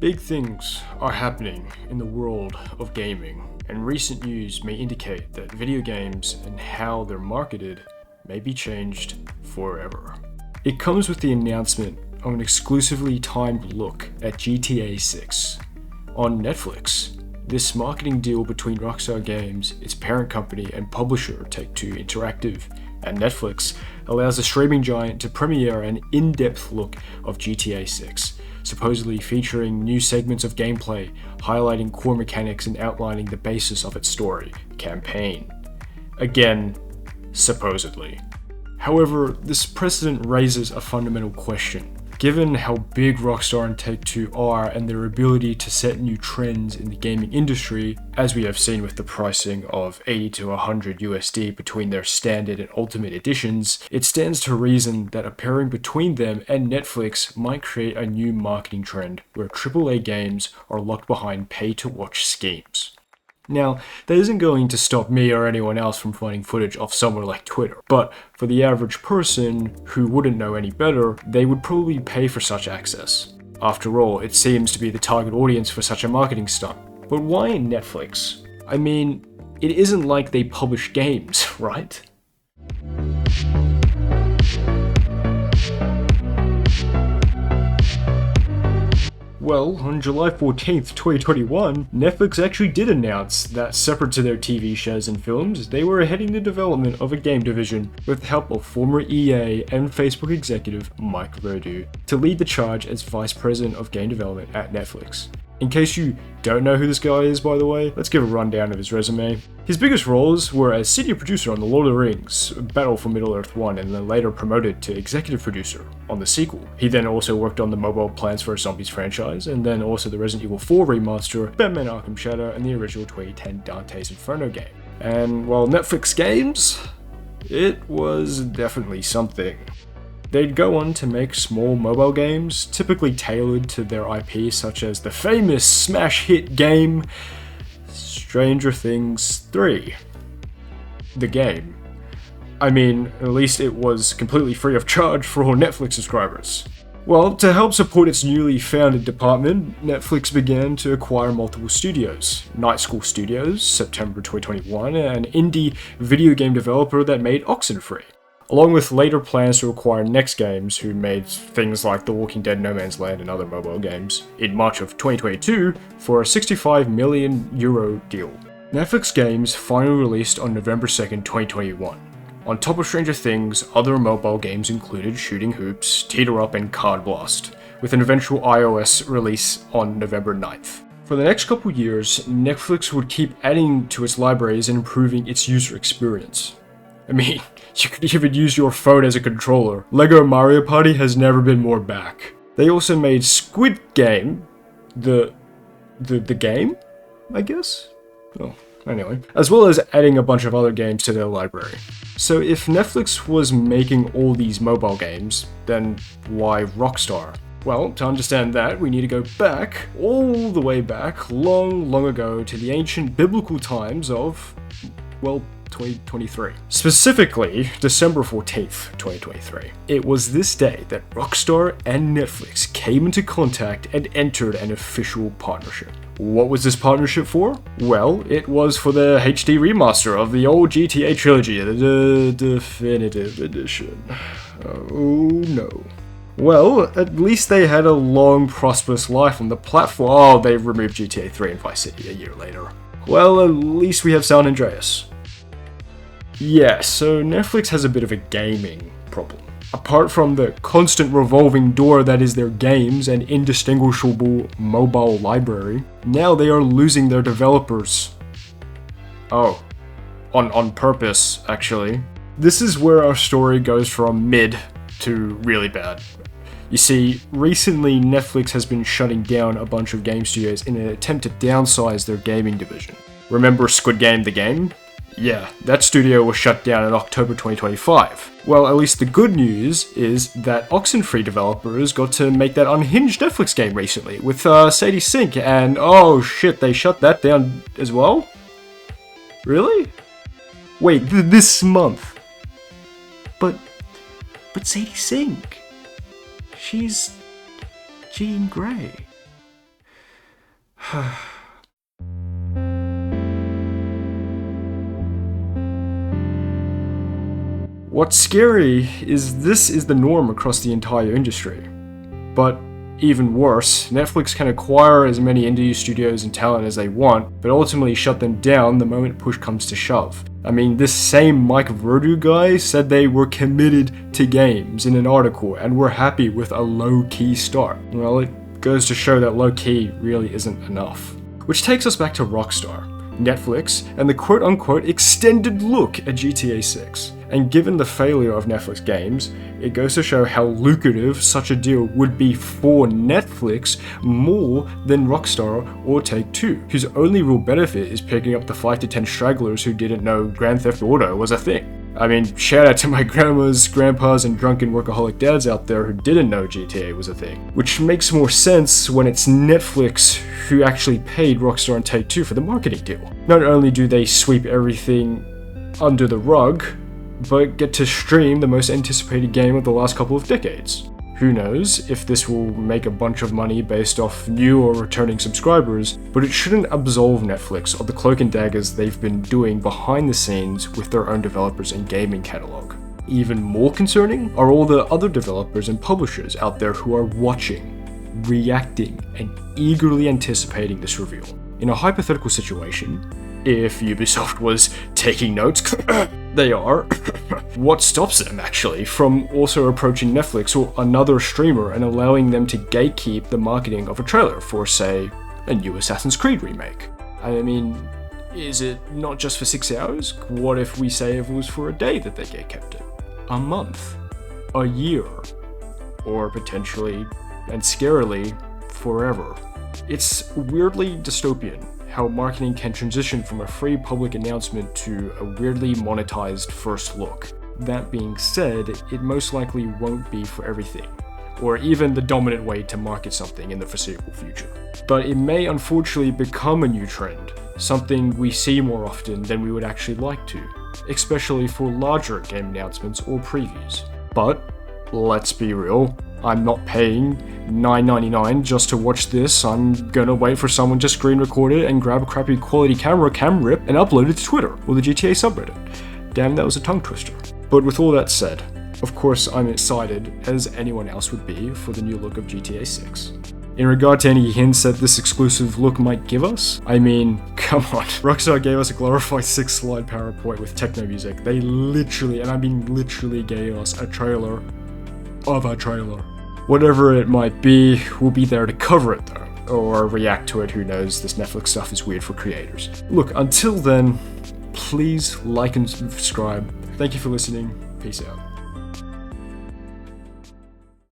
Big things are happening in the world of gaming, and recent news may indicate that video games and how they're marketed may be changed forever. It comes with the announcement of an exclusively timed look at GTA 6 on Netflix. This marketing deal between Rockstar Games, its parent company and publisher Take-Two Interactive, and Netflix allows the streaming giant to premiere an in-depth look of GTA 6, supposedly featuring new segments of gameplay, highlighting core mechanics and outlining the basis of its story, campaign. Again, supposedly. However, this precedent raises a fundamental question. Given how big Rockstar and Take-Two are and their ability to set new trends in the gaming industry, as we have seen with the pricing of 80 to 100 USD between their standard and ultimate editions, it stands to reason that a pairing between them and Netflix might create a new marketing trend where AAA games are locked behind pay-to-watch schemes. Now, that isn't going to stop me or anyone else from finding footage of somewhere like Twitter, but for the average person who wouldn't know any better, they would probably pay for such access. After all, it seems to be the target audience for such a marketing stunt. But why Netflix? I mean, it isn't like they publish games, right? Well, on July 14th, 2021, Netflix actually did announce that separate to their TV shows and films, they were heading the development of a game division with the help of former EA and Facebook executive Mike Verdu to lead the charge as Vice President of Game Development at Netflix. In case you don't know who this guy is, by the way, let's give a rundown of his resume. His biggest roles were as senior producer on The Lord of the Rings, Battle for Middle-earth 1, and then later promoted to executive producer on the sequel. He then also worked on the mobile Plants vs. Zombies franchise, and then also the Resident Evil 4 remaster, Batman Arkham Shadow, and the original 2010 Dante's Inferno game. And while Netflix games, it was definitely something. They'd go on to make small mobile games, typically tailored to their IP, such as the famous smash hit game Stranger Things 3. The game. I mean, at least it was completely free of charge for all Netflix subscribers. Well, to help support its newly founded department, Netflix began to acquire multiple studios. Night School Studios, September 2021, an indie video game developer that made Oxenfree, along with later plans to acquire Next Games, who made things like The Walking Dead, No Man's Land, and other mobile games, in March of 2022 for a €65 million deal. Netflix games finally released on November 2nd, 2021. On top of Stranger Things, other mobile games included Shooting Hoops, Teeter Up, and Card Blast, with an eventual iOS release on November 9th. For the next couple years, Netflix would keep adding to its libraries and improving its user experience. I mean, you could even use your phone as a controller. Lego Mario Party has never been more back. They also made Squid Game, the game, I guess? Oh, anyway. As well as adding a bunch of other games to their library. So if Netflix was making all these mobile games, then why Rockstar? Well, to understand that, we need to go back, all the way back, long ago to the ancient biblical times of, well, 2023. Specifically, December 14th, 2023. It was this day that Rockstar and Netflix came into contact and entered an official partnership. What was this partnership for? Well, it was for the HD remaster of the old GTA trilogy, the definitive edition. Oh no. Well, at least they had a long, prosperous life on the platform. Oh, they removed GTA 3 and Vice City a year later. Well, at least we have San Andreas. Yeah, so Netflix has a bit of a gaming problem. Apart from the constant revolving door that is their games and indistinguishable mobile library, now they are losing their developers. Oh, on purpose, actually. This is where our story goes from mid to really bad. You see, recently Netflix has been shutting down a bunch of game studios in an attempt to downsize their gaming division. Remember Squid Game the game? Yeah, that studio was shut down in October 2025. Well, at least the good news is that Oxenfree developers got to make that unhinged Netflix game recently with Sadie Sink, and oh shit, they shut that down as well? Really? Wait, this month? But Sadie Sink, she's Jean Grey. What's scary is this is the norm across the entire industry. But even worse, Netflix can acquire as many indie studios and talent as they want, but ultimately shut them down the moment push comes to shove. I mean, this same Mike Verdu guy said they were committed to games in an article and were happy with a low-key start. Well, it goes to show that low-key really isn't enough. Which takes us back to Rockstar, Netflix, and the quote-unquote extended look at GTA 6. And given the failure of Netflix games, it goes to show how lucrative such a deal would be for Netflix more than Rockstar or Take-Two, whose only real benefit is picking up the 5 to 10 stragglers who didn't know Grand Theft Auto was a thing. I mean, shout out to my grandmas, grandpas, and drunken workaholic dads out there who didn't know GTA was a thing. Which makes more sense when it's Netflix who actually paid Rockstar and Take-Two for the marketing deal. Not only do they sweep everything under the rug, but get to stream the most anticipated game of the last couple of decades. Who knows if this will make a bunch of money based off new or returning subscribers, but it shouldn't absolve Netflix of the cloak and daggers they've been doing behind the scenes with their own developers and gaming catalog. Even more concerning are all the other developers and publishers out there who are watching, reacting, and eagerly anticipating this reveal. In a hypothetical situation, if Ubisoft was taking notes, they are, what stops them actually from also approaching Netflix or another streamer and allowing them to gatekeep the marketing of a trailer for, say, a new Assassin's Creed remake? I mean, is it not just for 6 hours? What if we say it was for a day that they gatekept it? A month? A year? Or potentially, and scarily, forever? It's weirdly dystopian how marketing can transition from a free public announcement to a weirdly monetized first look. That being said, it most likely won't be for everything, or even the dominant way to market something in the foreseeable future. But it may unfortunately become a new trend, something we see more often than we would actually like to, especially for larger game announcements or previews. But, let's be real, I'm not paying $9.99 just to watch this. I'm gonna wait for someone to screen record it and grab a crappy quality cam rip and upload it to Twitter or the GTA subreddit. Damn, that was a tongue twister. But with all that said, of course I'm excited, as anyone else would be, for the new look of GTA 6. In regard to any hints that this exclusive look might give us, I mean, come on. Rockstar gave us a glorified 6-slide PowerPoint with techno music. They literally, and I mean literally, gave us a trailer of a trailer. Whatever it might be, we'll be there to cover it though, or react to it. Who knows, this Netflix stuff is weird for creators. Look, until then, please like and subscribe. Thank you for listening. Peace out.